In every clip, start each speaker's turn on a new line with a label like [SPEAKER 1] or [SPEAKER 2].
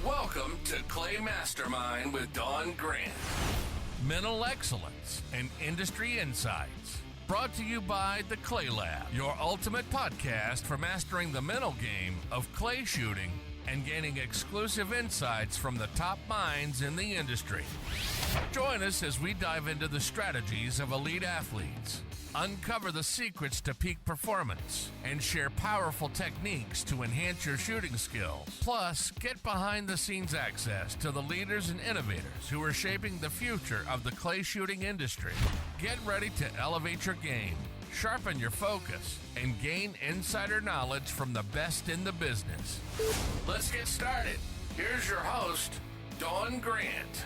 [SPEAKER 1] Welcome to Clay Mastermind with Don Grant. Mental excellence and industry insights. Brought to you by the Clay Lab, your ultimate podcast for mastering the mental game of clay shooting and gaining exclusive insights from the top minds in the industry. Join us as we dive into the strategies of elite athletes, uncover the secrets to peak performance, and share powerful techniques to enhance your shooting skills. Plus, get behind-the-scenes access to the leaders and innovators who are shaping the future of the clay shooting industry. Get ready to elevate your game, sharpen your focus, and gain insider knowledge from the best in the business. Let's get started. Here's your host, Don Grant.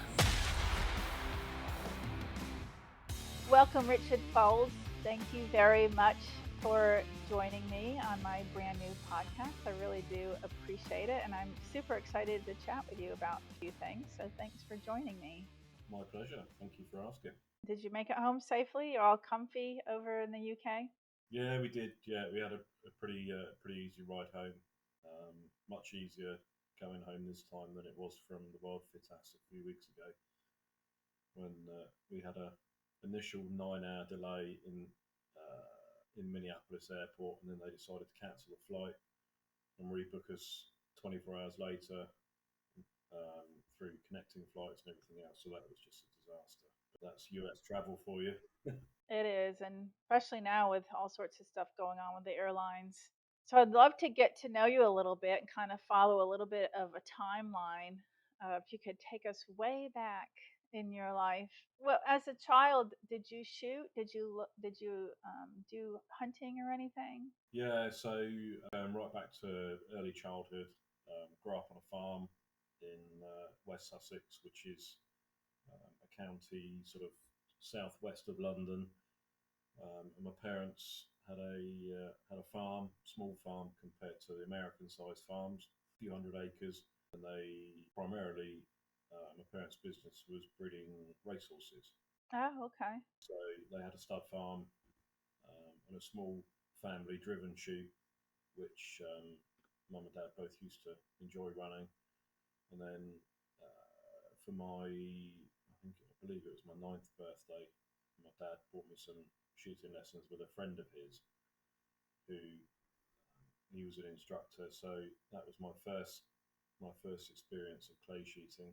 [SPEAKER 2] Welcome, Richard Faulds. Thank you very much for joining me on my brand new podcast. I really do appreciate it, and I'm super excited to chat with you about a few things. So thanks for joining me.
[SPEAKER 3] My pleasure. Thank you for asking.
[SPEAKER 2] Did you make it home safely? You're all comfy over in the UK?
[SPEAKER 3] Yeah, we did. Yeah, we had a pretty easy ride home. Much easier going home this time than it was from the World FITASC a few weeks ago, when we had a initial 9-hour delay in Minneapolis airport, and then they decided to cancel the flight and rebook us 24 hours later through connecting flights and everything else. So that was just a disaster. But that's US travel for you.
[SPEAKER 2] It is, and especially now with all sorts of stuff going on with the airlines. So I'd love to get to know you a little bit and kind of follow a little bit of a timeline. If you could take us way back in your life. Well, as a child, did you shoot? Did you do hunting or anything?
[SPEAKER 3] Yeah, so right back to early childhood, grew up on a farm in West Sussex, which is a county sort of southwest of London. And my parents had a farm, small farm compared to the American-sized farms, a few hundred acres, and they primarily, my parents' business was breeding racehorses.
[SPEAKER 2] Oh, okay.
[SPEAKER 3] So they had a stud farm and a small family-driven shoot, which mum and dad both used to enjoy running. And then for I believe it was my 9th birthday, my dad bought me some shooting lessons with a friend of his, who he was an instructor. So that was my first experience of clay shooting.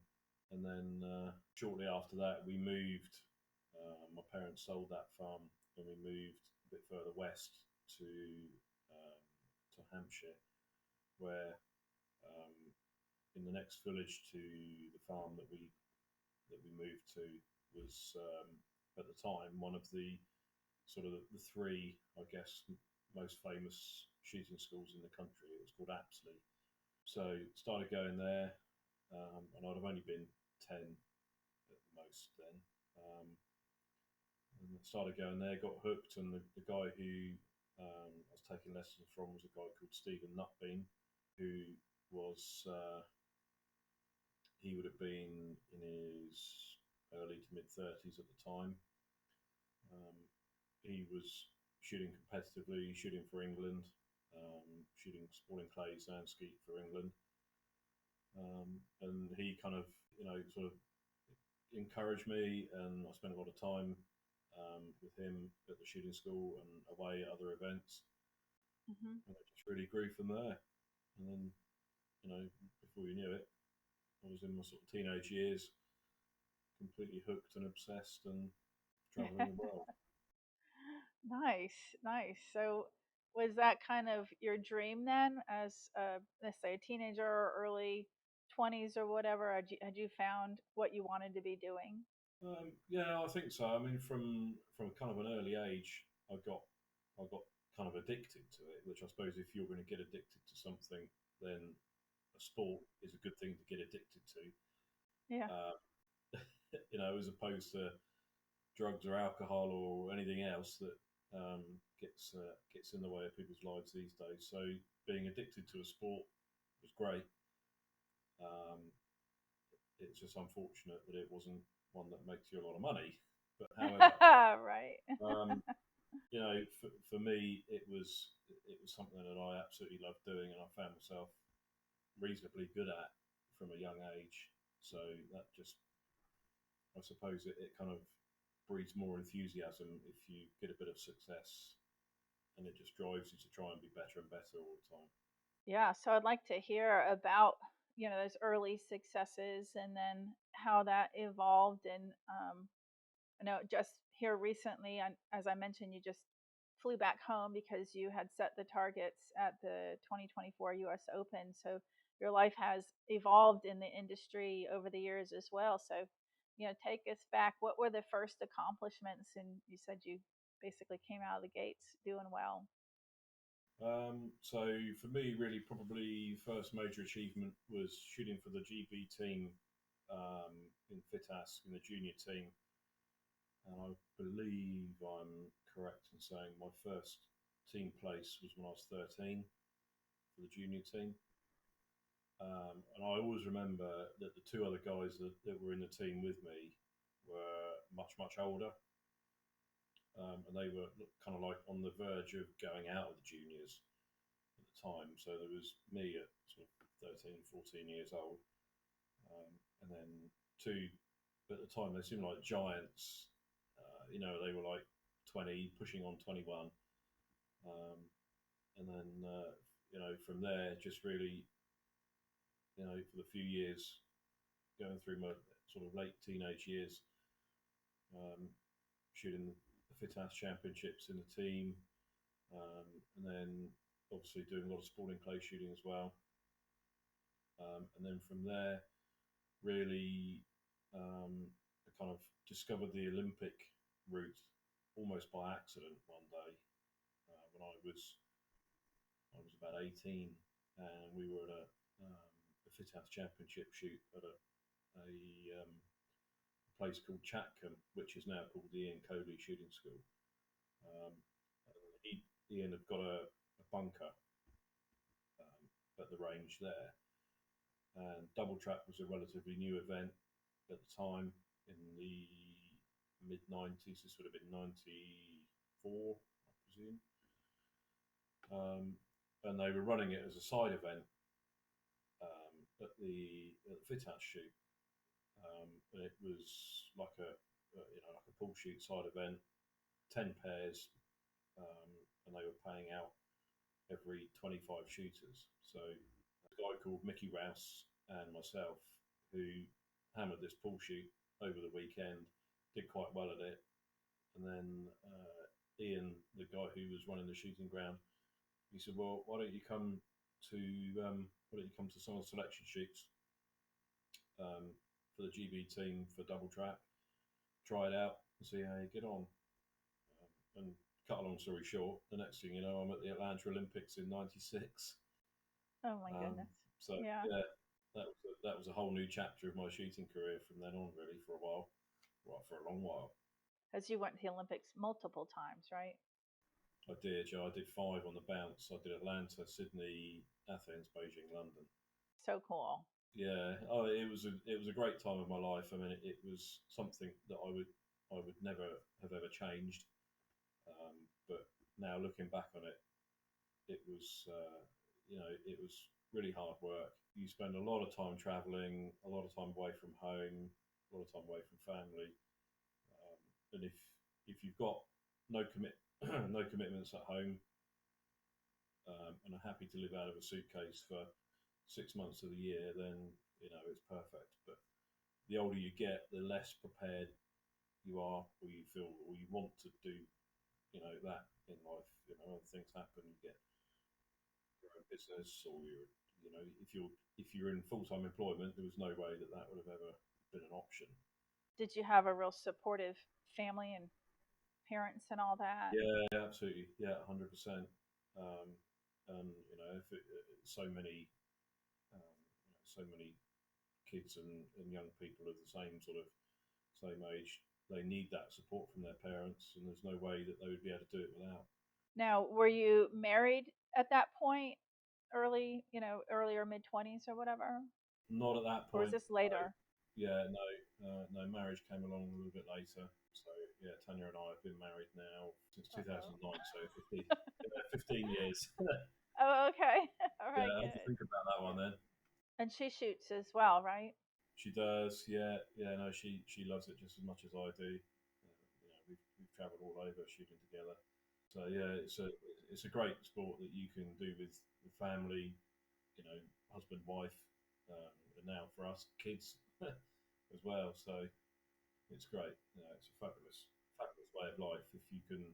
[SPEAKER 3] And then shortly after that, we moved. My parents sold that farm, and we moved a bit further west to Hampshire, where in the next village to the farm that we moved to was at the time one of the sort of the three, I guess, most famous shooting schools in the country. It was called Apsley. So started going there, and I'd have only been 10 at the most then. And started going there, got hooked, and the guy who I was taking lessons from was a guy called Stephen Nutbean, who was he would have been in his early to mid 30s at the time. He was shooting competitively, shooting for England, shooting sporting clays and skeet for England, and he kind of sort of encouraged me, and I spent a lot of time with him at the shooting school and away at other events.
[SPEAKER 2] Mm-hmm.
[SPEAKER 3] And it just really grew from there. And then, before you knew it, I was in my sort of teenage years, completely hooked and obsessed and traveling the world.
[SPEAKER 2] Nice. So was that kind of your dream then, as let's say a teenager or early 20s or whatever? Had you found what you wanted to be doing?
[SPEAKER 3] Yeah, I think so. I mean, from kind of an early age, I got kind of addicted to it. Which I suppose, if you're going to get addicted to something, then a sport is a good thing to get addicted to.
[SPEAKER 2] Yeah.
[SPEAKER 3] As opposed to drugs or alcohol or anything else that gets in the way of people's lives these days. So being addicted to a sport was great. It's just unfortunate that it wasn't one that makes you a lot of money. But however,
[SPEAKER 2] Right.
[SPEAKER 3] for me, it was something that I absolutely loved doing, and I found myself reasonably good at. from a young age. So that just, I suppose it kind of breeds more enthusiasm if you get a bit of success, and it just drives you to try and be better and better all the time.
[SPEAKER 2] Yeah, so I'd like to hear about, those early successes and then how that evolved. And I know just here recently, as I mentioned, you just flew back home because you had set the targets at the 2024 US Open. So your life has evolved in the industry over the years as well. So, take us back. What were the first accomplishments? And you said you basically came out of the gates doing well.
[SPEAKER 3] So for me, really, probably first major achievement was shooting for the GB team in FITASC in the junior team, and I believe I'm correct in saying my first team place was when I was 13 for the junior team. And I always remember that the two other guys that were in the team with me were much older, and they were kind of like on the verge of going out of the juniors at the time. So there was me at sort of 13, 14 years old, and then two at the time they seemed like giants. They were like 20, pushing on 21, and then from there just really for the few years going through my sort of late teenage years, shooting the FITASC championships in the team, and then obviously doing a lot of sporting clay shooting as well. And then from there, really, I kind of discovered the Olympic route almost by accident one day when I was about 18, and we were at a FITASC championship shoot at a place called Chatcombe, which is now called the Ian Coley Shooting School. Ian had got a bunker at the range there, and double trap was a relatively new event at the time in the mid 90s. This would have been 94, I presume. And they were running it as a side event at the FITASC shoot. And it was like a pull shoot side event, 10 pairs, and they were paying out every 25 shooters. So a guy called Mickey Rouse and myself, who hammered this pull shoot over the weekend, did quite well at it. And then Ian, the guy who was running the shooting ground, he said, "Well, why don't you come to some of the selection shoots for the GB team for double trap? Try it out and see how you get on." And cut a long story short, the next thing you know, I'm at the Atlanta Olympics in '96.
[SPEAKER 2] Oh my goodness.
[SPEAKER 3] So
[SPEAKER 2] Yeah.
[SPEAKER 3] that was a whole new chapter of my shooting career from then on, really, for a while, well, for a long while.
[SPEAKER 2] Because you went to the Olympics multiple times, right?
[SPEAKER 3] I did, yeah. I did 5 on the bounce. I did Atlanta, Sydney, Athens, Beijing, London.
[SPEAKER 2] So cool.
[SPEAKER 3] Yeah. Oh, it was a great time of my life. I mean, it was something that I would never have ever changed. But now looking back on it, it was it was really hard work. You spend a lot of time traveling, a lot of time away from home, a lot of time away from family, and if you've got no commitments at home, and are happy to live out of a suitcase for 6 months of the year, then it's perfect. But the older you get, the less prepared you are, or you feel, or you want to do, that in life. When things happen, you get your own business, or if you're in full-time employment, there was no way that would have ever been an option.
[SPEAKER 2] Did you have a real supportive family and parents and all that?
[SPEAKER 3] Yeah, absolutely. Yeah, 100%. And so many kids and young people of the same age, they need that support from their parents, and there's no way that they would be able to do it without.
[SPEAKER 2] Now, were you married at that point, early or mid 20s or whatever?
[SPEAKER 3] Not at that
[SPEAKER 2] Or was
[SPEAKER 3] point.
[SPEAKER 2] this later?
[SPEAKER 3] Yeah, no. Marriage came along a little bit later. So yeah, Tanya and I have been married now since 2009, so 15 years.
[SPEAKER 2] Oh, okay. All right,
[SPEAKER 3] Yeah, I had to
[SPEAKER 2] good.
[SPEAKER 3] think about that one then.
[SPEAKER 2] And she shoots as well, right?
[SPEAKER 3] She does, yeah, yeah. No, she loves it just as much as I do. We've travelled all over shooting together. So yeah, it's a great sport that you can do with family, husband, wife, and now for us, kids as well. So it's great. It's a fabulous way of life if you can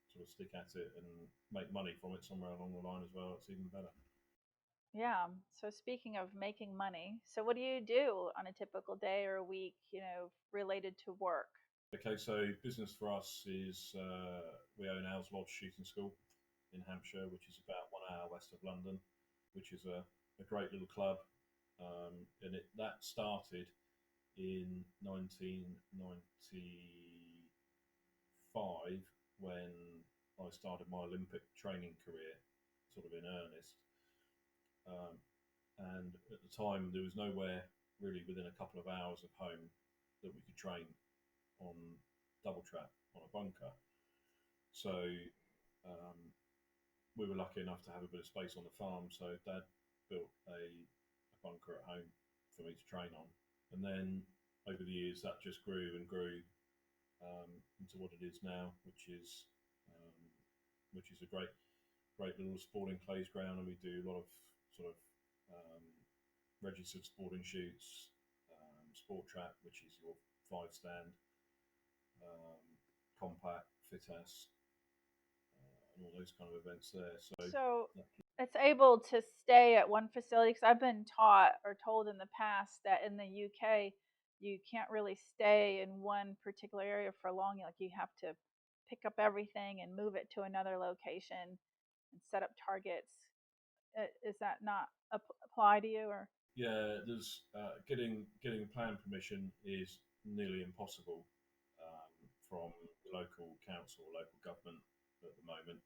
[SPEAKER 3] sort of stick at it and make money from it somewhere along the line as well. It's even better.
[SPEAKER 2] Yeah. So speaking of making money, so what do you do on a typical day or a week, related to work?
[SPEAKER 3] Okay, so business for us is we own Owls Lodge Shooting School in Hampshire, which is about 1 hour west of London, which is a great little club. And that started in 1995 when I started my Olympic training career, sort of in earnest. Um, and at the time, there was nowhere really within a couple of hours of home that we could train on double trap on a bunker. So um, we were lucky enough to have a bit of space on the farm. So Dad built a bunker at home for me to train on. And then over the years, that just grew and grew into what it is now, um, which is a great little sporting clays ground, and we do a lot of sort of registered sporting shoots, sport trap, which is your 5 stand, um, compact, FITASC, and all those kind of events there.
[SPEAKER 2] So
[SPEAKER 3] That,
[SPEAKER 2] it's able to stay at one facility, because I've been taught or told in the past that in the UK you can't really stay in one particular area for long. Like you have to pick up everything and move it to another location and set up targets. Is that not apply to you or?
[SPEAKER 3] yeah, there's getting plan permission is nearly impossible from the local council, local government at the moment.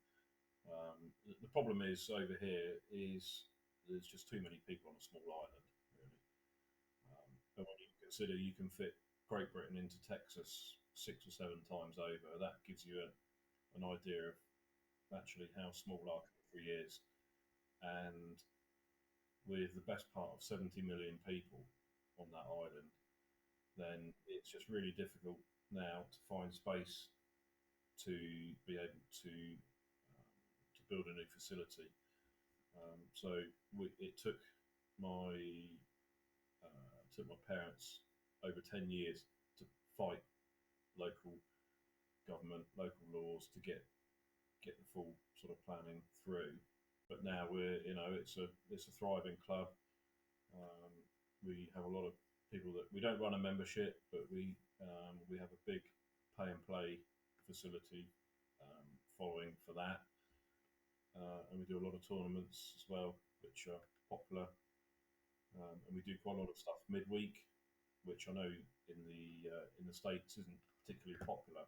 [SPEAKER 3] The problem is over here is there's just too many people on a small island, really. But when you consider you can fit Great Britain into Texas 6 or 7 times over, that gives you an idea of actually how small our country is. And with the best part of 70 million people on that island, then it's just really difficult now to find space to be able to build a new facility. So it my took my parents over 10 years to fight local government, local laws to get the full sort of planning through. But now it's a thriving club. Um, we have a lot of people that we don't run a membership, but we have a big pay and play facility following for that, and we do a lot of tournaments as well, which are popular. And we do quite a lot of stuff midweek, which I know in the States isn't particularly popular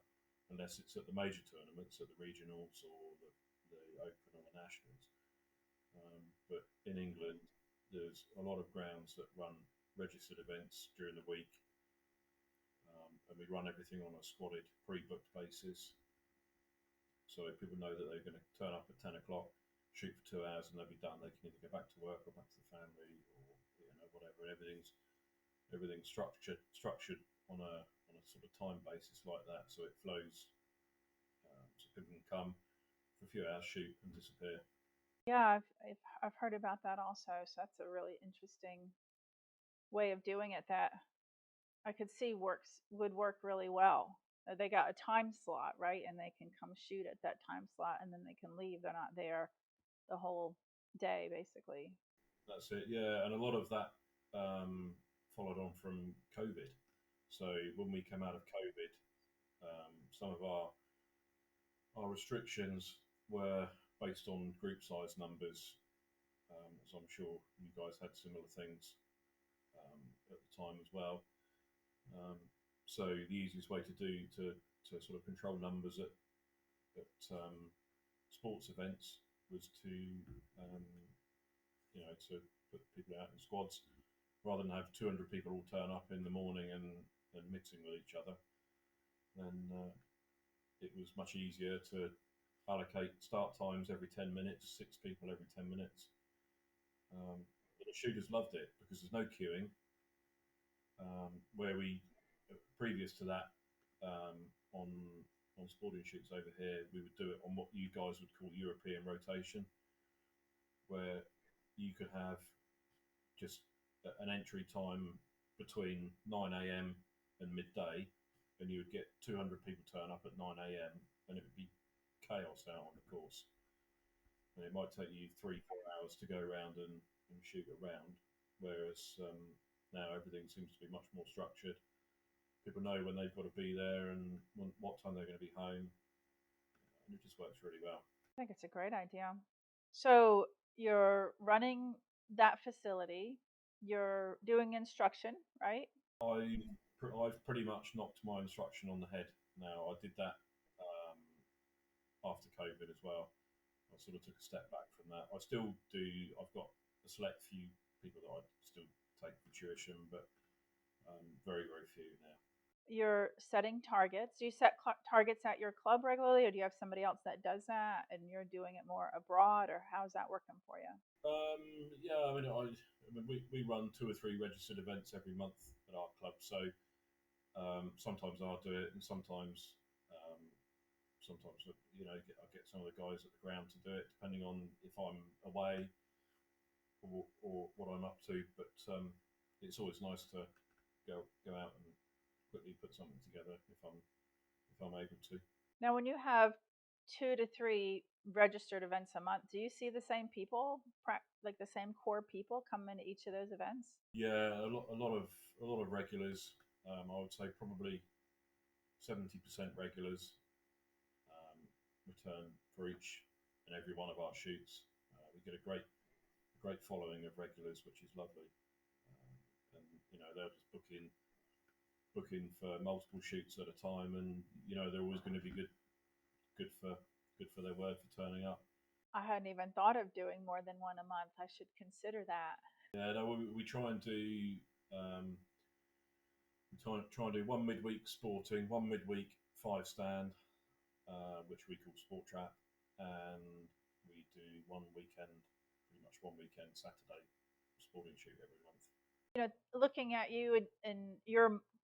[SPEAKER 3] unless it's at the major tournaments, at the regionals or the Open or the Nationals. But in England, there's a lot of grounds that run registered events during the week, and we run everything on a squadded, pre-booked basis. So if people know that they're going to turn up at 10 o'clock, shoot for 2 hours, and they'll be done. They can either go back to work or back to the family, or whatever. Everything's structured on a sort of time basis like that, so it flows, so people can come for a few hours, shoot, and disappear.
[SPEAKER 2] Yeah, I've heard about that also. So that's a really interesting way of doing it that I could see would work really well. They got a time slot, right? And they can come shoot at that time slot and then they can leave. They're not there the whole day, basically.
[SPEAKER 3] That's it, yeah. And a lot of that followed on from COVID. So when we came out of COVID, some of our restrictions were based on group size numbers, as I'm sure you guys had similar things at the time as well. Um, so the easiest way to sort of control numbers at sports events was um, to put people out in squads rather than have 200 people all turn up in the morning and mixing with each other. Then it was much easier to allocate start times every 10 minutes, 6 people every 10 minutes. Um, the shooters loved it because there's no queuing. Where we previous to that on sporting shoots over here, we would do it on what you guys would call European rotation, where you could have just an entry time between 9 a.m. and midday, and you would get 200 people turn up at 9 a.m. and it would be chaos out on the course. And it might take you 3-4 hours to go around and shoot a round, whereas now everything seems to be much more structured. People know when they've got to be there and what time they're going to be home, and it just works really well.
[SPEAKER 2] I think it's a great idea. So you're running that facility, you're doing instruction, right?
[SPEAKER 3] I've pretty much knocked my instruction on the head now. I did that after COVID as well. I sort of took a step back from that. I still do. I've got a select few people that I still take for tuition, but very, very few now.
[SPEAKER 2] You're setting targets. Do you set targets at your club regularly, or do you have somebody else that does that and you're doing it more abroad, or how's that working for you?
[SPEAKER 3] Yeah, I mean, we run 2 or 3 registered events every month at our club, so sometimes I'll do it, and sometimes I get some of the guys at the ground to do it, depending on if I'm away or what I'm up to. But it's always nice to go out and quickly put something together if I'm able to.
[SPEAKER 2] Now, when you have 2 to 3 registered events a month, do you see the same people, like the same core people, come into each of those events?
[SPEAKER 3] Yeah, a lot of regulars. I would say probably 70% regulars return for each and every one of our shoots. We get a great following of regulars, which is lovely. And they'll just book in for multiple shoots at a time, and they're always going to be good for their word for turning up.
[SPEAKER 2] I hadn't even thought of doing more than one a month. I should consider that.
[SPEAKER 3] Yeah, no, we try and do try and do one midweek sporting, one midweek 5-stand, which we call Sport Trap, and we do pretty much one weekend Saturday sporting shoot every month.
[SPEAKER 2] Looking at you and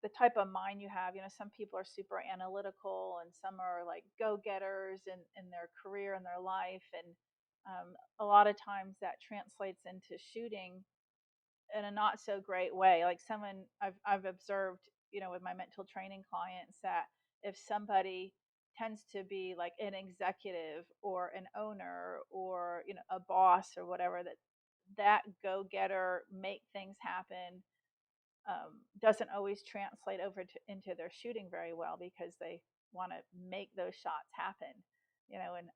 [SPEAKER 2] the type of mind you have, some people are super analytical and some are like go-getters in their career and their life. And a lot of times that translates into shooting in a not so great way. Like I've observed, with my mental training clients, that if somebody tends to be like an executive or an owner or a boss or whatever, that go-getter, make things happen, doesn't always translate over into their shooting very well, because they want to make those shots happen. And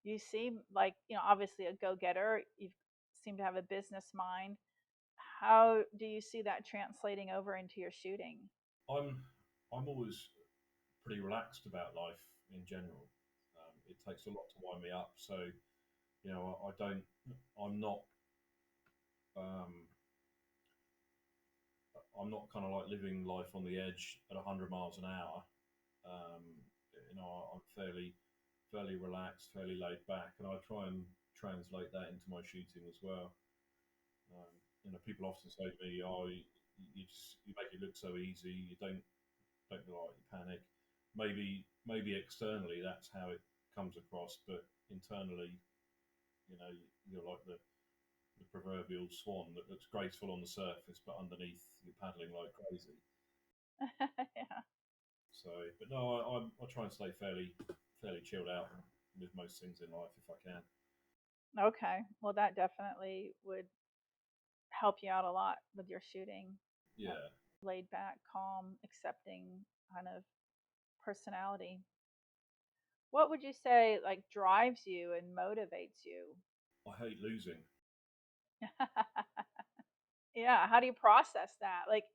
[SPEAKER 2] you seem like, obviously a go-getter. You seem to have a business mind. How do you see that translating over into your shooting?
[SPEAKER 3] I'm always pretty relaxed about life in general. It takes a lot to wind me up, so I don't. I'm not kind of like living life on the edge at 100 miles an hour. I'm fairly relaxed, fairly laid back, and I try and translate that into my shooting as well. People often say to me, "Oh, you make it look so easy. You don't look like you panic." Maybe externally that's how it comes across, but internally, you're like the proverbial swan that looks graceful on the surface, but underneath you're paddling like crazy.
[SPEAKER 2] Yeah.
[SPEAKER 3] So, but no, I try and stay fairly chilled out with most things in life if I can.
[SPEAKER 2] Okay. Well, that definitely would help you out a lot with your shooting.
[SPEAKER 3] Yeah.
[SPEAKER 2] Laid back, calm, accepting kind of personality. What would you say like drives you and motivates you?
[SPEAKER 3] I hate losing.
[SPEAKER 2] Yeah. How do you process that? Like,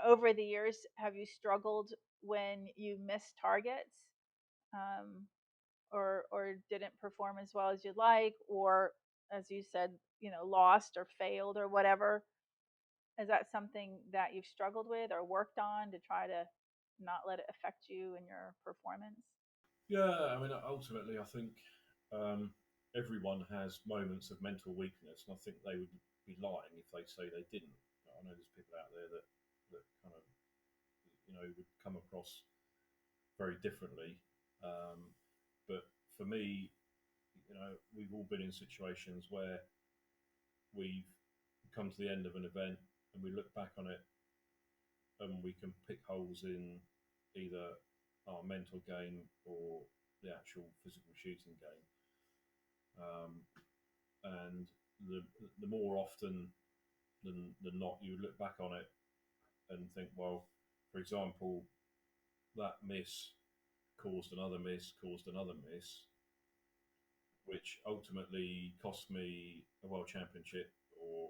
[SPEAKER 2] over the years, have you struggled when you missed targets, um, or didn't perform as well as you'd like, or as you said, lost or failed or whatever? Is that something that you've struggled with or worked on to try to not let it affect you and your performance?
[SPEAKER 3] Yeah, I mean, ultimately, I think everyone has moments of mental weakness, and I think they would be lying if they say they didn't. I know there's people out there that kind of, would come across very differently. But for me, we've all been in situations where we've come to the end of an event and we look back on it and we can pick holes in either our mental game or the actual physical shooting game. And the more often than not, you look back on it and think, well, for example, that miss caused another miss, which ultimately cost me a world championship or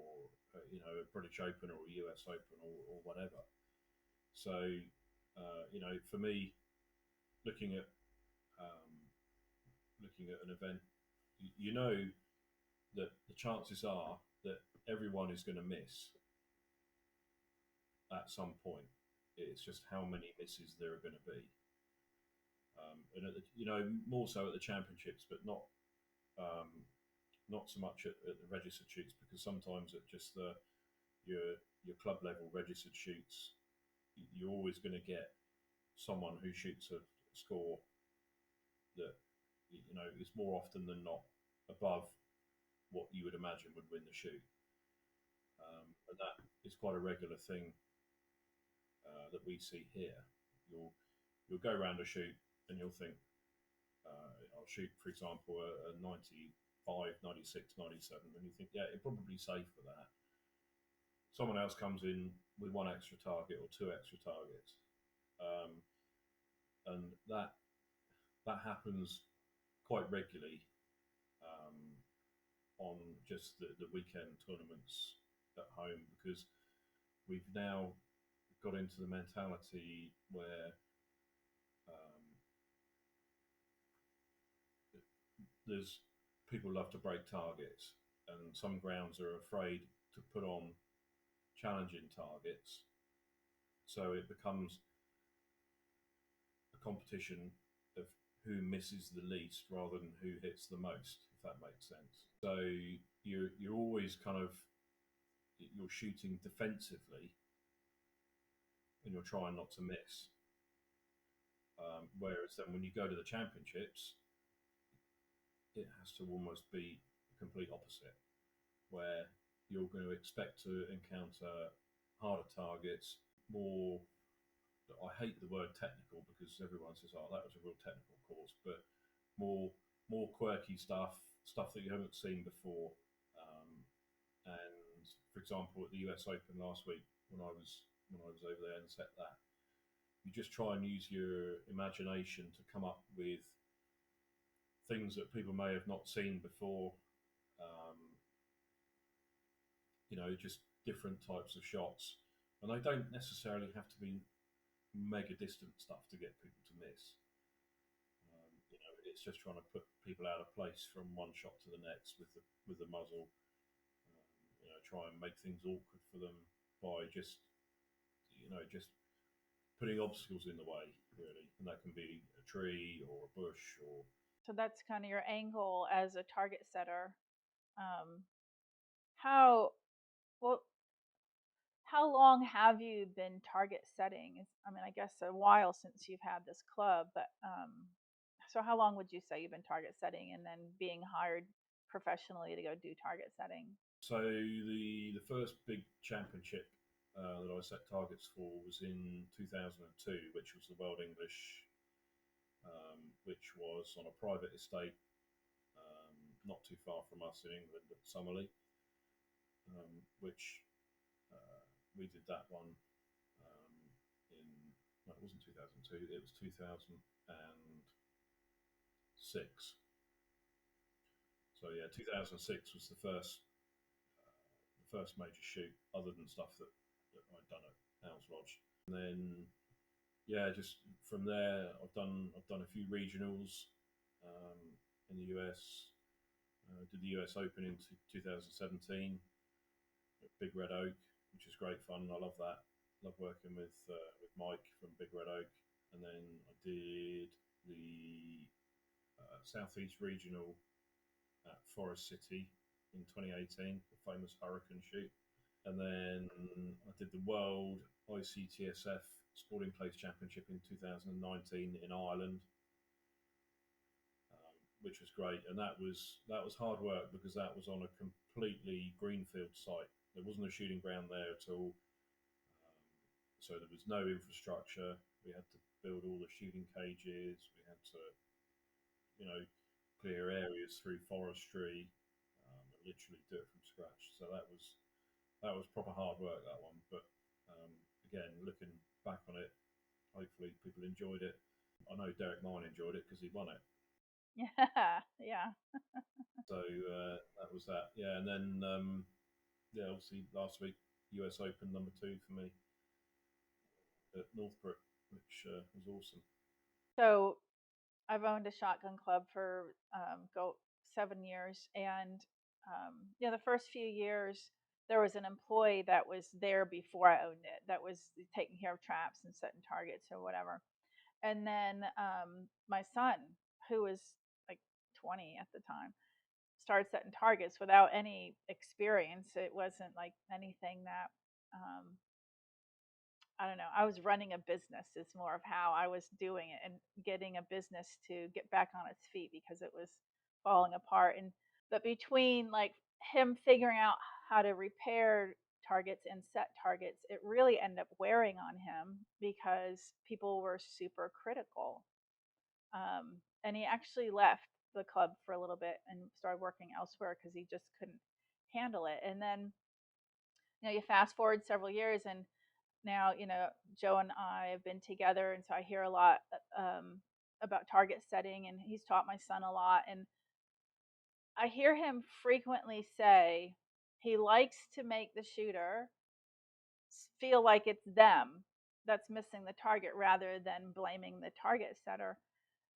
[SPEAKER 3] a British Open or a US Open or whatever. So for me, looking at an event, you know that the chances are that everyone is going to miss at some point. It's just how many misses there are going to be, and more so at the championships, but not so much at the registered shoots, because sometimes at just your club level registered shoots, you're always going to get someone who shoots a score that is more often than not above what you would imagine would win the shoot. And that is quite a regular thing that we see here. You'll go around a shoot and you'll think, I'll shoot, for example, a 95, 96, 97, and you think, yeah, you're probably safe for that. Someone else comes in with one extra target or two extra targets, and that happens quite regularly on just the weekend tournaments at home, because we've now got into the mentality where there's people love to break targets, and some grounds are afraid to put on challenging targets, so it becomes a competition of who misses the least rather than who hits the most, if that makes sense. So you're always you're shooting defensively and you're trying not to miss. Whereas then when you go to the championships, it has to almost be the complete opposite, where you're going to expect to encounter harder targets, more, I hate the word technical because everyone says, oh, that was a real technical course, but more quirky stuff that you haven't seen before. And for example, at the US Open last week, when I was over there and set that, you just try and use your imagination to come up with things that people may have not seen before. Just different types of shots, and they don't necessarily have to be mega distant stuff to get people to miss. It's just trying to put people out of place from one shot to the next with the muzzle. Try and make things awkward for them by just putting obstacles in the way, really, and that can be a tree or a bush or.
[SPEAKER 2] So that's kind of your angle as a target setter. How long have you been target setting? I guess a while since you've had this club, but so how long would you say you've been target setting and then being hired professionally to go do target setting?
[SPEAKER 3] So the first big championship that I set targets for was in 2002, which was the World English, which was on a private estate not too far from us in England at Summerley, which we did that one it wasn't 2002, it was 2006. So yeah, 2006 was the first major shoot, other than stuff that I'd done at House Lodge. And then just from there, I've done a few regionals in the US. Did the US Open in 2017 at Big Red Oak, which is great fun. I love that. Love working with Mike from Big Red Oak. And then I did the Southeast Regional at Forest City in 2018, the famous hurricane shoot. And then I did the World ICTSF Sporting Clays Championship in 2019 in Ireland, which was great. And that was hard work because that was on a completely greenfield site. There wasn't a shooting ground there at all. So there was no infrastructure. We had to build all the shooting cages. We had to, clear areas through forestry, and literally do it from scratch. So that was proper hard work, that one. But again, looking back on it, hopefully people enjoyed it. I know Derek Mine enjoyed it because he won it.
[SPEAKER 2] Yeah, yeah.
[SPEAKER 3] So that was that. Yeah, and then obviously last week US Open #2 for me at Northbrook, which was awesome.
[SPEAKER 2] So I've owned a shotgun club for 7 years, and the first few years there was an employee that was there before I owned it, that was taking care of traps and setting targets or whatever. And then my son, who was like 20 at the time, started setting targets without any experience. It wasn't like anything that I don't know. I was running a business is more of how I was doing it, and getting a business to get back on its feet because it was falling apart. And but between like him figuring out how to repair targets and set targets, it really ended up wearing on him because people were super critical. And he actually left the club for a little bit and started working elsewhere because he just couldn't handle it. And then you fast forward several years, and now Joe and I have been together, and so I hear a lot about target setting, and he's taught my son a lot. And I hear him frequently say he likes to make the shooter feel like it's them that's missing the target rather than blaming the target setter.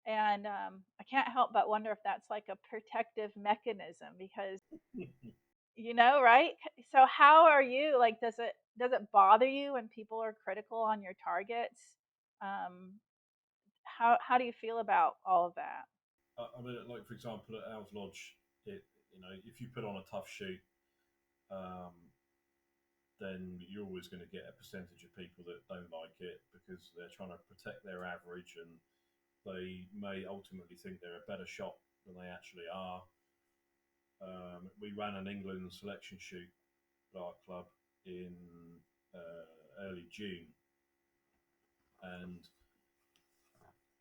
[SPEAKER 2] And I can't help but wonder if that's like a protective mechanism because right? So how are you, like, does it bother you when people are critical on your targets? How do you feel about all of that?
[SPEAKER 3] I mean, like for example, at Owls Lodge, if you put on a tough shoot, um, then you're always going to get a percentage of people that don't like it because they're trying to protect their average, and they may ultimately think they're a better shot than they actually are. We ran an England selection shoot at our club in early June, and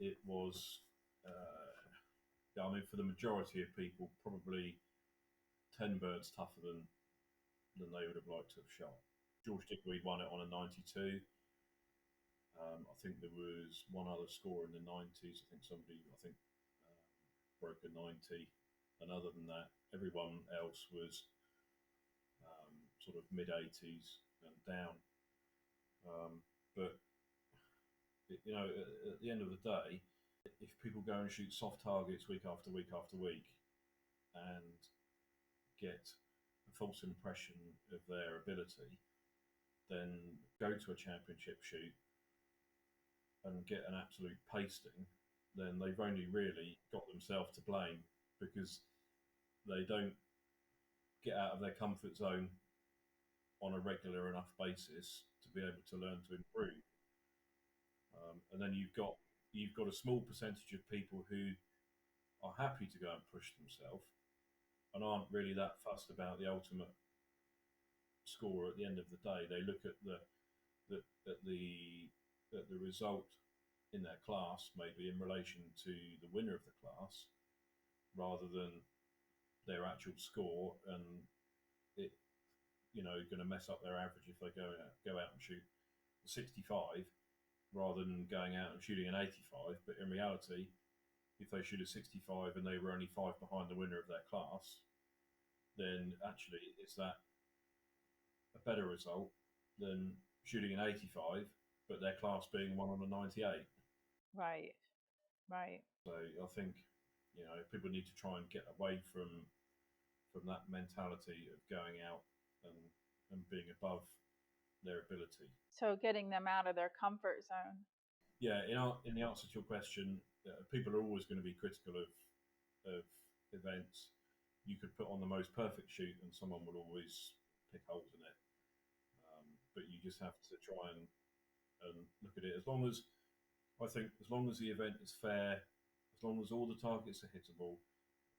[SPEAKER 3] it was, I mean, for the majority of people, probably 10 birds tougher than they would have liked to have shot. George Dickweed won it on a 92. I think there was one other score in the 90s. I think somebody, broke a 90. And other than that, everyone else was sort of mid 80s and down. But at the end of the day, if people go and shoot soft targets week after week after week and get a false impression of their ability, then go to a championship shoot and get an absolute pasting, then they've only really got themselves to blame because they don't get out of their comfort zone on a regular enough basis to be able to learn to improve. And then you've got a small percentage of people who are happy to go and push themselves and aren't really that fussed about the ultimate score at the end of the day. They look at the result in their class, maybe in relation to the winner of the class, rather than their actual score, and it going to mess up their average if they go out and shoot a 65 rather than going out and shooting an 85. But in reality, if they shoot a 65 and they were only 5 behind the winner of their class, then actually is that a better result than shooting an 85 but their class being one on a 98?
[SPEAKER 2] Right, right.
[SPEAKER 3] So I think people need to try and get away from that mentality of going out and being above their ability.
[SPEAKER 2] So getting them out of their comfort zone.
[SPEAKER 3] Yeah, in the answer to your question, people are always going to be critical of events. you could put on the most perfect shoot and someone will always pick holes in it. But you just have to try and look at it. As long as I think, as long as the event is fair, as long as all the targets are hittable,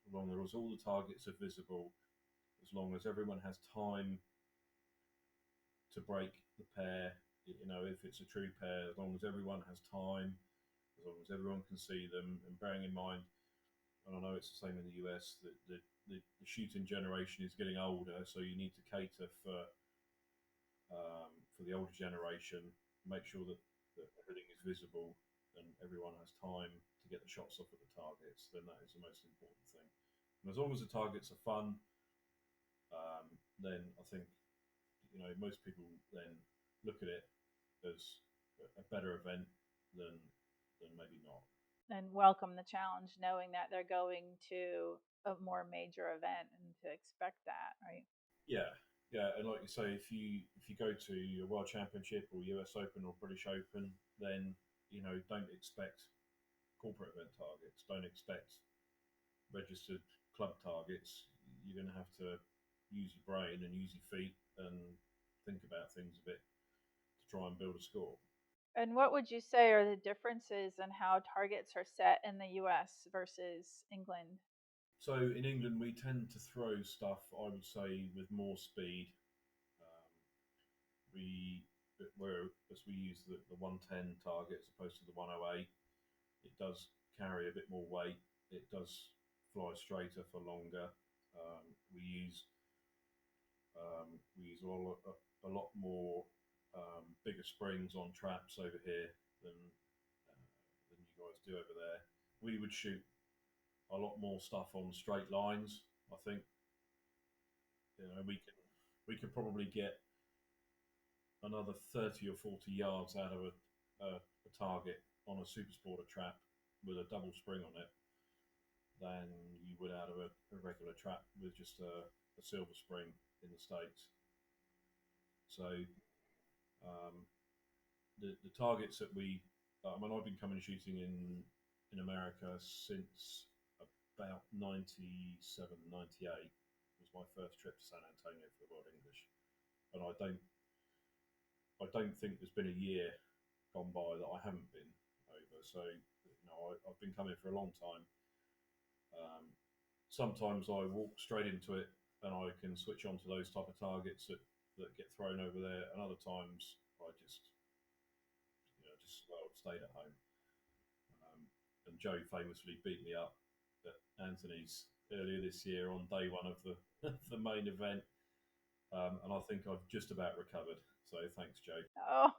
[SPEAKER 3] as long as all the targets are visible, as long as everyone has time to break the pair, if it's a true pair, as long as everyone has time, as long as everyone can see them, and bearing in mind, and I know it's the same in the US, that the shooting generation is getting older, so you need to cater for the older generation, make sure that everything is visible and everyone has time to get the shots off at the targets, then that is the most important thing. And as long as the targets are fun, then I think most people then look at it as a better event than maybe not.
[SPEAKER 2] And welcome the challenge, knowing that they're going to a more major event and to expect that, right?
[SPEAKER 3] Yeah, yeah, and like you say, if you go to a World Championship or US Open or British Open, then don't expect corporate event targets. Don't expect registered club targets. You're going to have to use your brain and use your feet and think about things a bit to try and build a score.
[SPEAKER 2] And what would you say are the differences in how targets are set in the US versus England?
[SPEAKER 3] So in England, we tend to throw stuff, I would say, with more speed. Um, we as we use the 110 target as opposed to the 108, it does carry a bit more weight. It does fly straighter for longer. Um, we use a lot more bigger springs on traps over here than you guys do over there. We would shoot a lot more stuff on straight lines. I think we could probably get another 30 or 40 yards out of a target on a super sporter trap with a double spring on it than you would out of a regular trap with just a silver spring in the States. So the targets that I've been coming shooting in America since about 97, 98 was my first trip to San Antonio for the World English. And I don't think there's been a year gone by that I haven't been over. So, I've been coming for a long time. Sometimes I walk straight into it and I can switch on to those type of targets that get thrown over there. And other times I just stayed at home. And Joe famously beat me up at Anthony's earlier this year on day one of the main event. And I think I've just about recovered. So thanks, Joe.
[SPEAKER 2] Oh,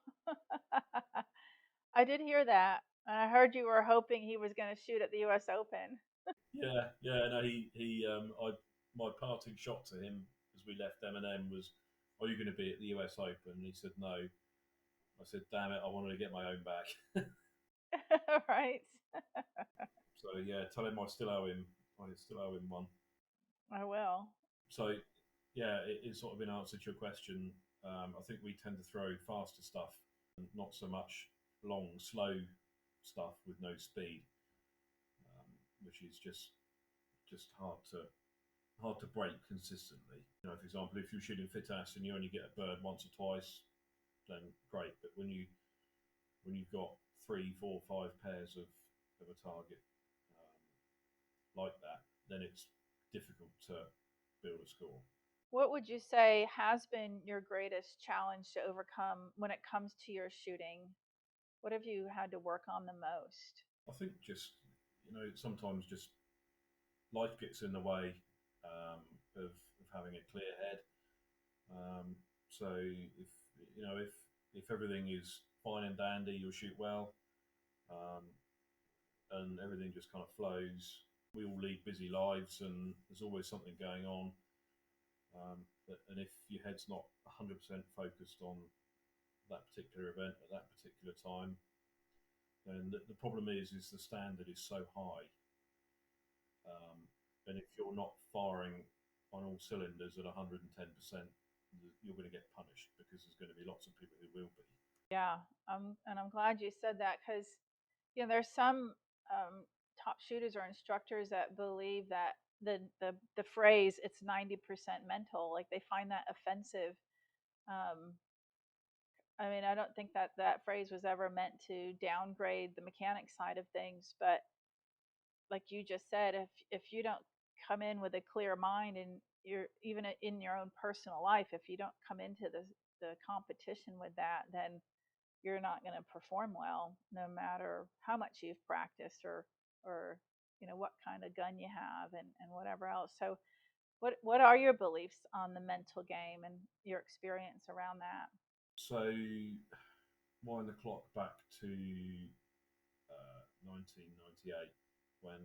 [SPEAKER 2] I did hear that. And I heard you were hoping he was going to shoot at the US Open.
[SPEAKER 3] Yeah, yeah. No, my parting shot to him as we left M&M was, "Are you going to be at the US Open?" And he said no. I said, "Damn it, I wanted to get my own back."
[SPEAKER 2] Right.
[SPEAKER 3] So yeah, tell him I still owe him. I still owe him one.
[SPEAKER 2] I will.
[SPEAKER 3] So yeah, it's sort of in answer to your question. I think we tend to throw faster stuff and not so much long, slow stuff with no speed, which is just hard to break consistently. For example, if you're shooting FITASC and you only get a bird once or twice, then great. But when you've got 3, 4, 5 pairs of a target like that, then it's difficult to build a score.
[SPEAKER 2] What would you say has been your greatest challenge to overcome when it comes to your shooting? What have you had to work on the most?
[SPEAKER 3] I think just sometimes just life gets in the way of having a clear head. So if everything is fine and dandy, you'll shoot well, and everything just kind of flows. We all lead busy lives, and there's always something going on. And if your head's not 100% focused on that particular event at that particular time, then the problem is the standard is so high. And if you're not firing on all cylinders at 110%, you're going to get punished because there's going to be lots of people who will be.
[SPEAKER 2] Yeah, and I'm glad you said that because there's some top shooters or instructors that believe that the phrase "it's 90% mental." Like they find that offensive. Um, I mean, I don't think that that phrase was ever meant to downgrade the mechanic side of things, but like you just said, if you don't come in with a clear mind, and you're even in your own personal life, if you don't come into the competition with that, then you're not going to perform well, no matter how much you've practiced, or what kind of gun you have, and whatever else. So what are your beliefs on the mental game and your experience around that?
[SPEAKER 3] So, wind the clock back to 1998 when,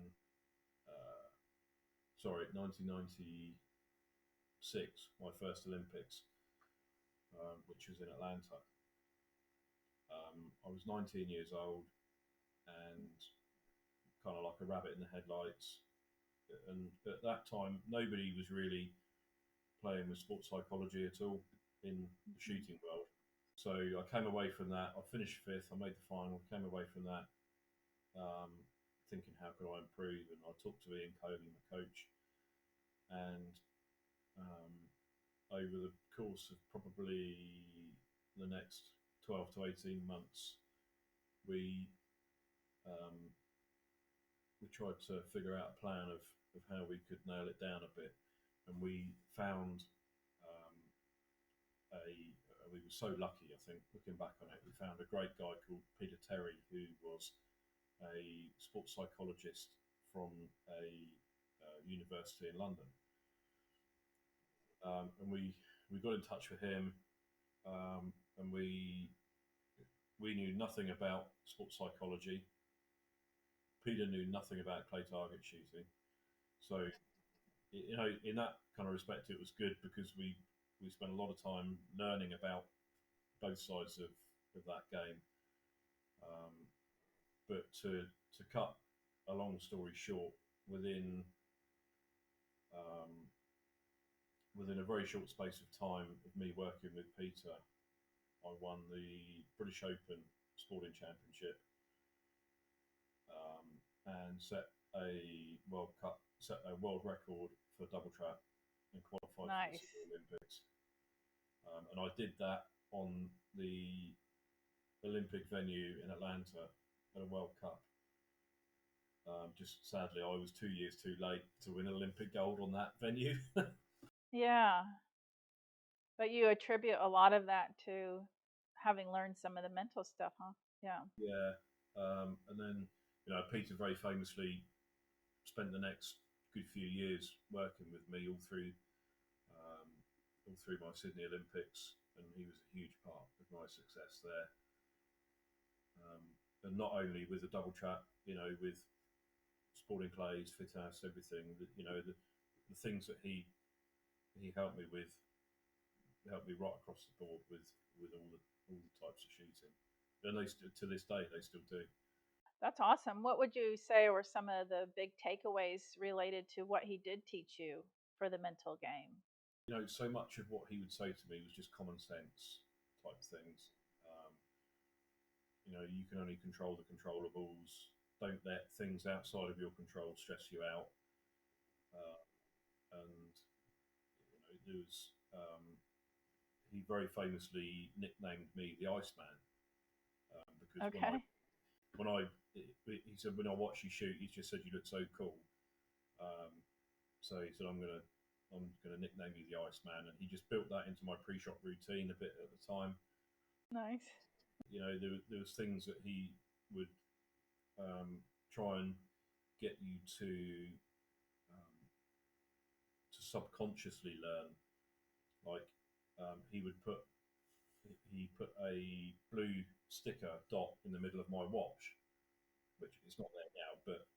[SPEAKER 3] sorry, 1996, my first Olympics, which was in Atlanta. I was 19 years old and kind of like a rabbit in the headlights. And at that time, nobody was really playing with sports psychology at all in the
[SPEAKER 2] Mhm.
[SPEAKER 3] shooting world. So I came away from that. I finished fifth. I made the final. Came away from that, um, thinking how could I improve. And I talked to Ian Coley, my coach, and um, over the course of probably the next 12 to 18 months, we um, we tried to figure out a plan of how we could nail it down a bit, and we found um, we were so lucky. I think looking back on it, we found a great guy called Peter Terry, who was a sports psychologist from a university in London, and we got in touch with him, and we knew nothing about sports psychology. Peter knew nothing about clay target shooting, so in that kind of respect, it was good because we spent a lot of time learning about both sides of that game. Um, but to cut a long story short, within um, within a very short space of time of me working with Peter, I won the British Open Sporting Championship, um, and set a world record for double trap and qualified for the
[SPEAKER 2] Nice.
[SPEAKER 3] Sydney Olympics. And I did that on the Olympic venue in Atlanta at a World Cup. Just sadly, I was 2 years too late to win Olympic gold on that venue.
[SPEAKER 2] Yeah, but you attribute a lot of that to having learned some of the mental stuff, huh? Yeah.
[SPEAKER 3] Yeah, and then Peter very famously spent the next good few years working with me um, all through my Sydney Olympics, and he was a huge part of my success there. And not only with the double trap, with sporting clays, FITASC, everything. The things that he helped me with helped me right across the board with all the types of shooting, and to this day they still do.
[SPEAKER 2] That's awesome. What would you say were some of the big takeaways related to what he did teach you for the mental game?
[SPEAKER 3] So much of what he would say to me was just common sense type things. Um, you can only control the controllables. Don't let things outside of your control stress you out. Uh, and there was he very famously nicknamed me the Iceman, because
[SPEAKER 2] Okay.
[SPEAKER 3] when I he said when I watch you shoot, he just said you look so cool. Um, so he said I'm gonna nickname you the Iceman, and he just built that into my pre-shot routine a bit at the time.
[SPEAKER 2] Nice.
[SPEAKER 3] There was things that he would try and get you um, to subconsciously learn. Like he put a blue sticker dot in the middle of my watch, which is not there now, but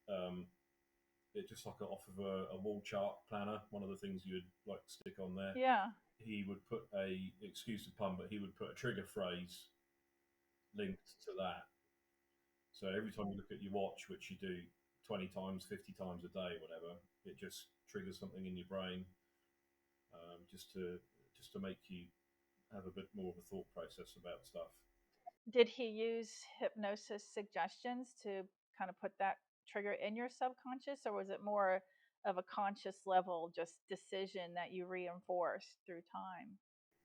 [SPEAKER 3] it just like off of a wall chart planner. One of the things you would like stick on there.
[SPEAKER 2] Yeah.
[SPEAKER 3] He would put excuse the pun, but he would put a trigger phrase linked to that. So every time you look at your watch, which you do 20 times, 50 times a day, whatever, it just triggers something in your brain, just to make you have a bit more of a thought process about stuff.
[SPEAKER 2] Did he use hypnosis suggestions to kind of put that trigger in your subconscious, or was it more of a conscious level just decision that you reinforced through time?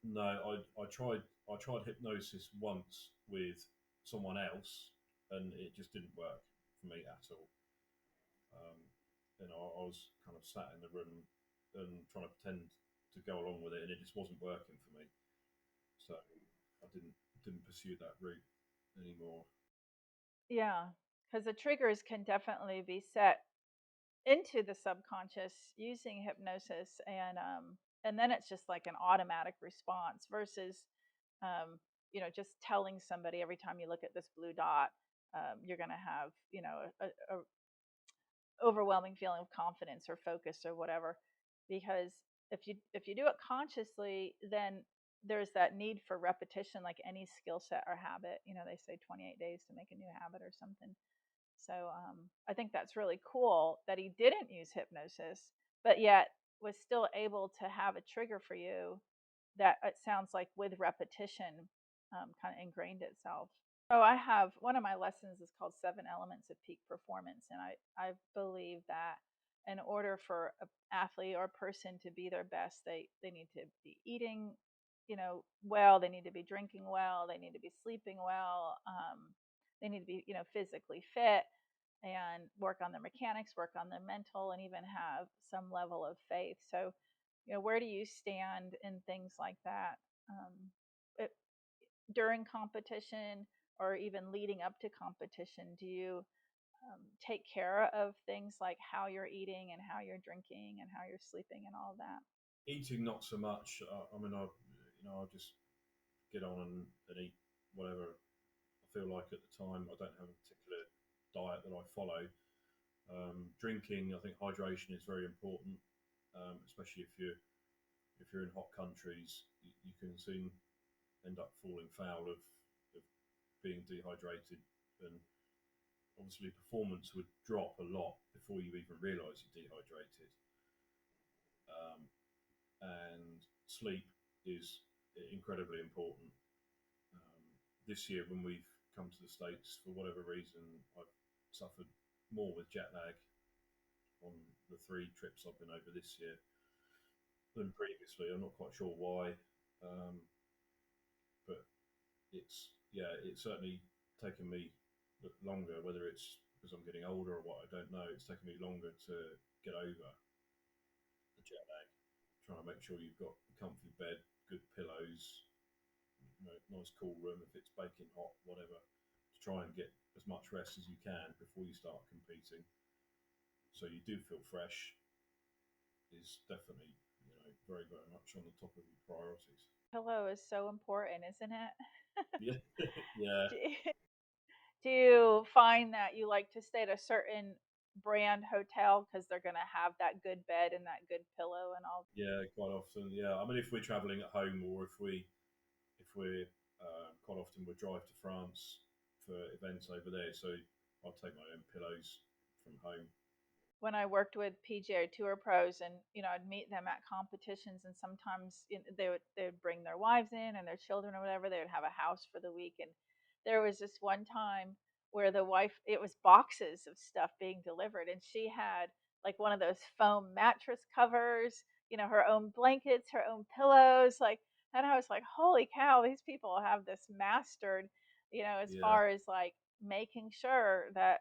[SPEAKER 3] No, I tried hypnosis once with someone else, and it just didn't work for me at all. Um, I was kind of sat in the room and trying to pretend to go along with it, and it just wasn't working for me. So I didn't pursue that route anymore.
[SPEAKER 2] Yeah, because the triggers can definitely be set into the subconscious using hypnosis, and then it's just like an automatic response versus just telling somebody every time you look at this blue dot, you're going to have a overwhelming feeling of confidence or focus or whatever. Because if you do it consciously, then there's that need for repetition, like any skill set or habit. They say 28 days to make a new habit or something. So I think that's really cool that he didn't use hypnosis, but yet was still able to have a trigger for you that it sounds like with repetition kind of ingrained itself. So I have one of my lessons is called Seven Elements of Peak Performance, and I believe that in order for an athlete or a person to be their best, they need to be eating, well. They need to be drinking well. They need to be sleeping well. They need to be, physically fit and work on their mechanics, work on their mental, and even have some level of faith. So, where do you stand in things like that? Um, it, During competition or even leading up to competition, do you take care of things like how you're eating and how you're drinking and how you're sleeping and all of that?
[SPEAKER 3] Eating, not so much. I mean, I just get on and eat whatever I feel like at the time. I don't have a particular diet that I follow. Drinking, I think hydration is very important, especially if you're in hot countries. You can soon end up falling foul of being dehydrated, and obviously performance would drop a lot before you even realise you're dehydrated. Um, and sleep is incredibly important. Um, this year, when we've come to the States, for whatever reason, I've suffered more with jet lag on the 3 trips I've been over this year than previously. I'm not quite sure why, but it's certainly taken me longer. Whether it's because I'm getting older or what, I don't know. It's taken me longer to get over the jet lag. Trying to make sure you've got a comfy bed, good pillows, nice cool room if it's baking hot, whatever, to try and get as much rest as you can before you start competing. So you do feel fresh is definitely very very much on the top of your priorities.
[SPEAKER 2] Pillow is so important, isn't it?
[SPEAKER 3] Yeah, yeah,
[SPEAKER 2] do, do you find that you like to stay at a certain brand hotel because they're going to have that good bed and that good pillow and all?
[SPEAKER 3] yeah. Quite often, yeah. I mean, if we're travelling at home or if we're quite often we drive to France for events over there, so I'll take my own pillows from home.
[SPEAKER 2] When I worked with PGA Tour pros, and I'd meet them at competitions, and sometimes they would bring their wives in and their children or whatever. They would have a house for the week, and there was this one time where the wife, it was boxes of stuff being delivered, and she had like one of those foam mattress covers, her own blankets, her own pillows, like. And I was like, holy cow, these people have this mastered, as
[SPEAKER 3] Yeah,
[SPEAKER 2] far as like making sure that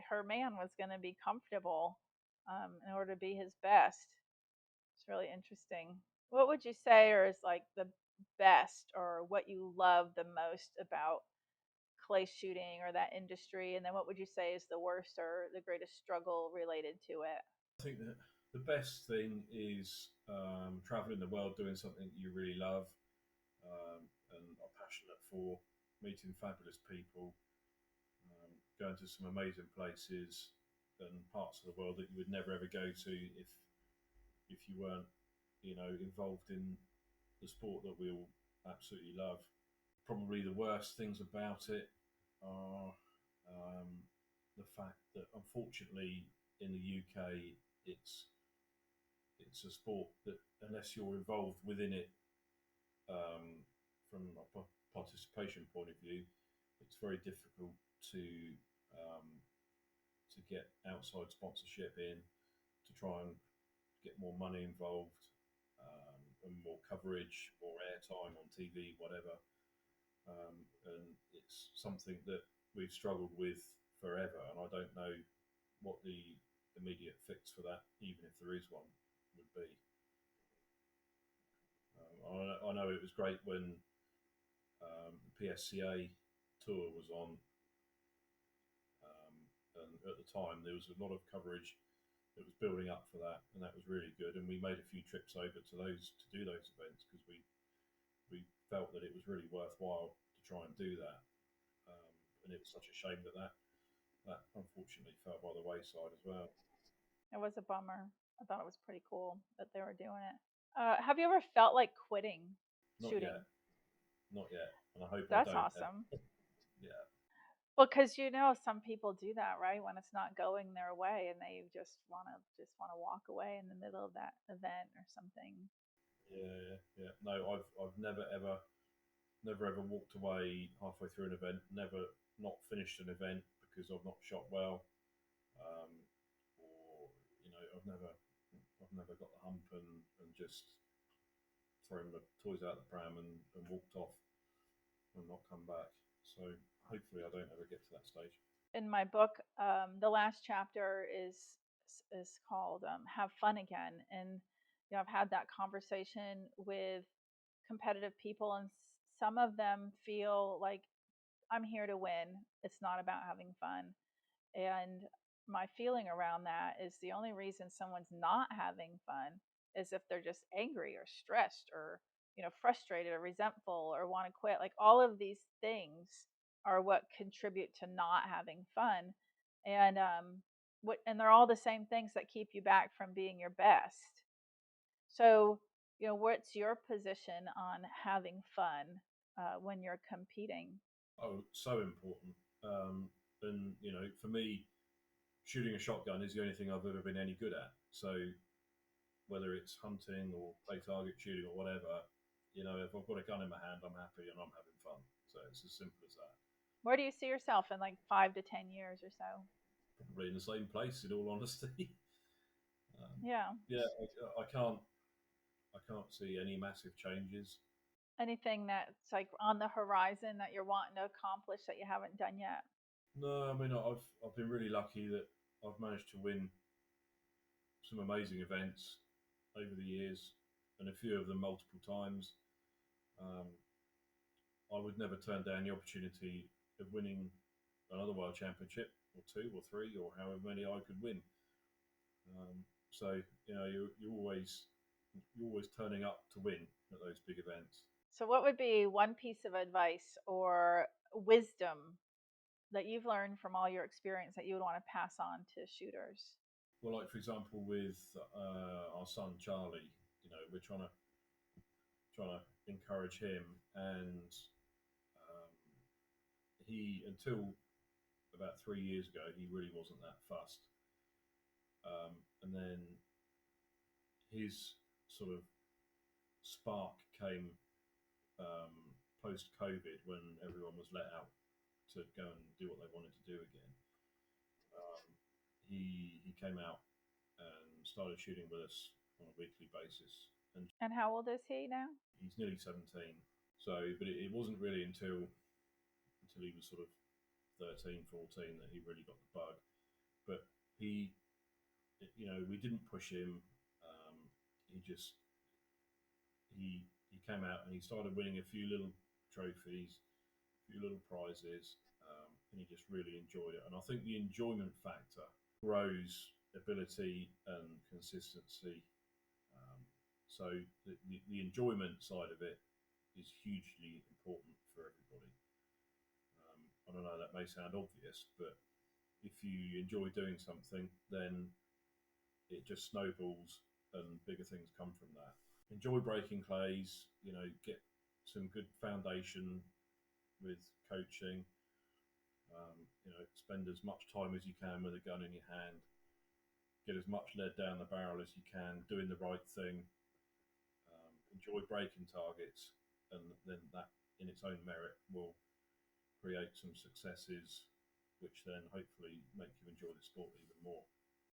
[SPEAKER 2] her man was going to be comfortable in order to be his best. It's really interesting. What would you say or is like the best or what you love the most about clay shooting or that industry? And then what would you say is the worst or the greatest struggle related to it?
[SPEAKER 3] I think that the best thing is traveling the world doing something that you really love, and are passionate for, meeting fabulous people, going to some amazing places and parts of the world that you would never ever go to if you weren't, involved in the sport that we all absolutely love. Probably the worst things about it are the fact that unfortunately in the UK it's it's a sport that unless you're involved within it, from a participation point of view, it's very difficult to um, to get outside sponsorship in. to try and get more money involved, and more coverage, more airtime on TV, whatever. And it's something that we've struggled with forever, and I don't know what the immediate fix for that, even if there is one, would be. I know it was great when the PSCA tour was on, and at the time there was a lot of coverage that was building up for that, and that was really good. And we made a few trips over to do those events because we felt that it was really worthwhile to try and do that. And it was such a shame that unfortunately fell by the wayside as well.
[SPEAKER 2] It was a bummer. I thought it was pretty cool that they were doing it. Have you ever felt like quitting
[SPEAKER 3] Not
[SPEAKER 2] shooting?
[SPEAKER 3] yet, not yet, and I hope I
[SPEAKER 2] That's
[SPEAKER 3] don't.
[SPEAKER 2] awesome.
[SPEAKER 3] Yeah,
[SPEAKER 2] Well, because some people do that, right? When it's not going their way, and they just want to walk away in the middle of that event or something.
[SPEAKER 3] yeah. No, I've never ever walked away halfway through an event. Never not finished an event because I've not shot well, or I've never got the hump and just thrown the toys out the pram and walked off and not come back. So hopefully I don't ever get to that stage.
[SPEAKER 2] In my book, the last chapter is called "Have Fun Again," and I've had that conversation with competitive people, and some of them feel like I'm here to win. It's not about having fun. And my feeling around that is the only reason someone's not having fun is if they're just angry or stressed or frustrated or resentful or want to quit. Like all of these things are what contribute to not having fun. And and they're all the same things that keep you back from being your best. So, what's your position on having fun when you're competing?
[SPEAKER 3] Oh, so important. And for me, shooting a shotgun is the only thing I've ever been any good at. So whether it's hunting or play target shooting or whatever, if I've got a gun in my hand, I'm happy and I'm having fun. So it's as simple as that.
[SPEAKER 2] Where do you see yourself in like 5 to 10 years or so?
[SPEAKER 3] Probably in the same place, in all honesty.
[SPEAKER 2] Yeah.
[SPEAKER 3] Yeah, I can't see any massive changes.
[SPEAKER 2] Anything that's like on the horizon that you're wanting to accomplish that you haven't done yet?
[SPEAKER 3] No, I mean I've been really lucky that I've managed to win some amazing events over the years, and a few of them multiple times. Um, I would never turn down the opportunity of winning another world championship or two or three or however many I could win. So you're always turning up to win at those big events.
[SPEAKER 2] So, what would be one piece of advice or wisdom that you've learned from all your experience that you would want to pass on to shooters?
[SPEAKER 3] Well, like for example, with our son Charlie, we're trying to encourage him, and he until about 3 years ago he really wasn't that fussed, and then his sort of spark came um, post COVID when everyone was let out to go and do what they wanted to do again. Um, he came out and started shooting with us on a weekly basis, and
[SPEAKER 2] And how old is he now?
[SPEAKER 3] he's nearly 17. So, but it wasn't really until he was sort of 13, 14 that he really got the bug. But he, we didn't push him. Um, he just he came out and he started winning a few little trophies, a few little prizes, and he just really enjoyed it. And I think the enjoyment factor grows ability and consistency. Um, so the enjoyment side of it is hugely important for everybody. I don't know, that may sound obvious, but if you enjoy doing something, then it just snowballs and bigger things come from that. Enjoy breaking clays, get some good foundation with coaching, spend as much time as you can with a gun in your hand, get as much lead down the barrel as you can, doing the right thing, enjoy breaking targets, and then that in its own merit will create some successes which then hopefully make you enjoy the sport even more.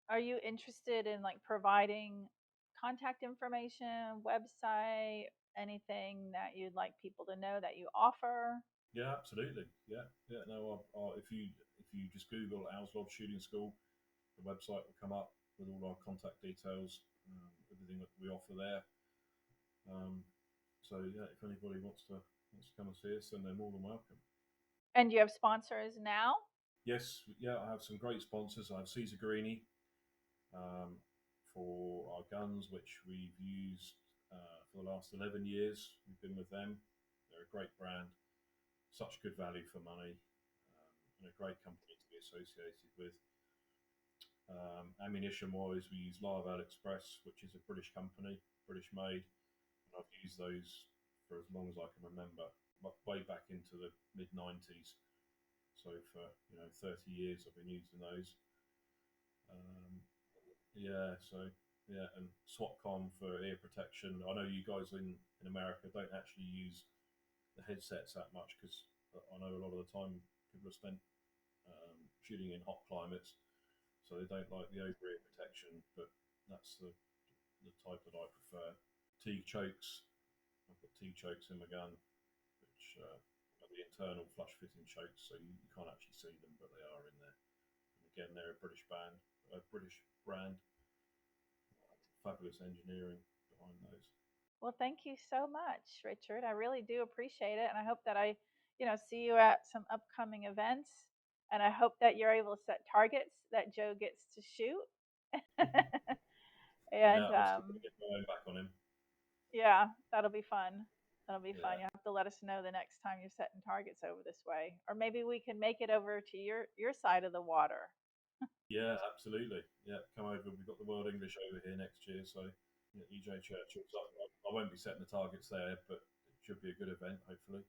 [SPEAKER 2] Are you interested in like providing contact information, website, anything that you'd like people to know that you offer?
[SPEAKER 3] Yeah, absolutely. Yeah, yeah. No, if you just Google Owslov Shooting School, the website will come up with all our contact details, everything that we offer there. So yeah, if anybody wants to come and see us, then they're more than welcome.
[SPEAKER 2] And do you have sponsors now?
[SPEAKER 3] Yes, yeah, I have some great sponsors. I have Caesar Guarini for our guns, which we've used for the last 11 years. We've been with them. They're a great brand, such good value for money, and a great company to be associated with. Ammunition-wise, we use Laval Express, which is a British company, British made, and I've used those for as long as I can remember, way back into the mid-90s. So for 30 years I've been using those. And SWATCOM for ear protection. I know you guys in America don't actually use the headsets that much, because I know a lot of the time people have spent shooting in hot climates, so they don't like the over ear protection. But that's the type that I prefer. Teague chokes. I've got Teague chokes in my gun, which are the internal flush fitting chokes, so you can't actually see them, but they are in there. And again, they're a British brand. Fabulous engineering behind those.
[SPEAKER 2] Well, thank you so much, Richard. I really do appreciate it, and I hope that I see you at some upcoming events, and I hope that you're able to set targets that Joe gets to shoot. And
[SPEAKER 3] yeah, I'm still get going back on him.
[SPEAKER 2] Yeah, that'll be fun. That'll be fun.
[SPEAKER 3] Yeah.
[SPEAKER 2] You'll have to let us know the next time you're setting targets over this way, or maybe we can make it over to your side of the water.
[SPEAKER 3] Yeah, absolutely. Yeah, come over. We've got the World English over here next year, so EJ Churchill. So I won't be setting the targets there, but it should be a good event, hopefully.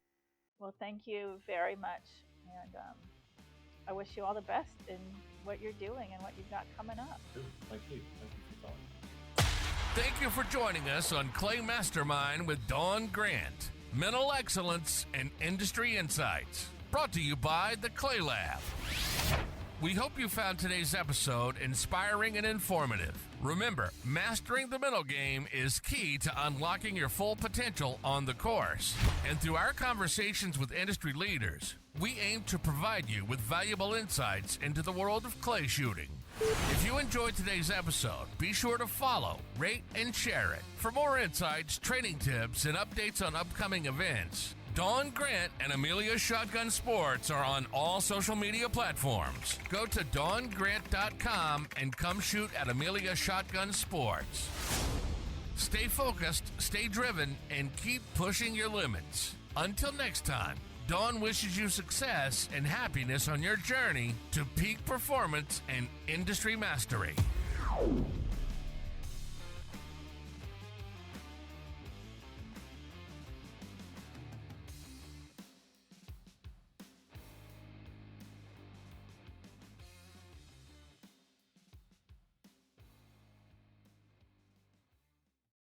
[SPEAKER 2] Well, thank you very much, and I wish you all the best in what you're doing and what you've got coming up.
[SPEAKER 3] Good. Thank you. Thank you for your time.
[SPEAKER 1] Thank you for joining us on Clay Mastermind with Dawn Grant. Mental excellence and industry insights. Brought to you by the Clay Lab. We hope you found today's episode inspiring and informative. Remember, mastering the mental game is key to unlocking your full potential on the course. And through our conversations with industry leaders, we aim to provide you with valuable insights into the world of clay shooting. If you enjoyed today's episode, be sure to follow, rate, and share it. For more insights, training tips, and updates on upcoming events, Dawn Grant and Amelia Shotgun Sports are on all social media platforms. Go to dawngrant.com and come shoot at Amelia Shotgun Sports. Stay focused, stay driven, and keep pushing your limits. Until next time, Dawn wishes you success and happiness on your journey to peak performance and industry mastery.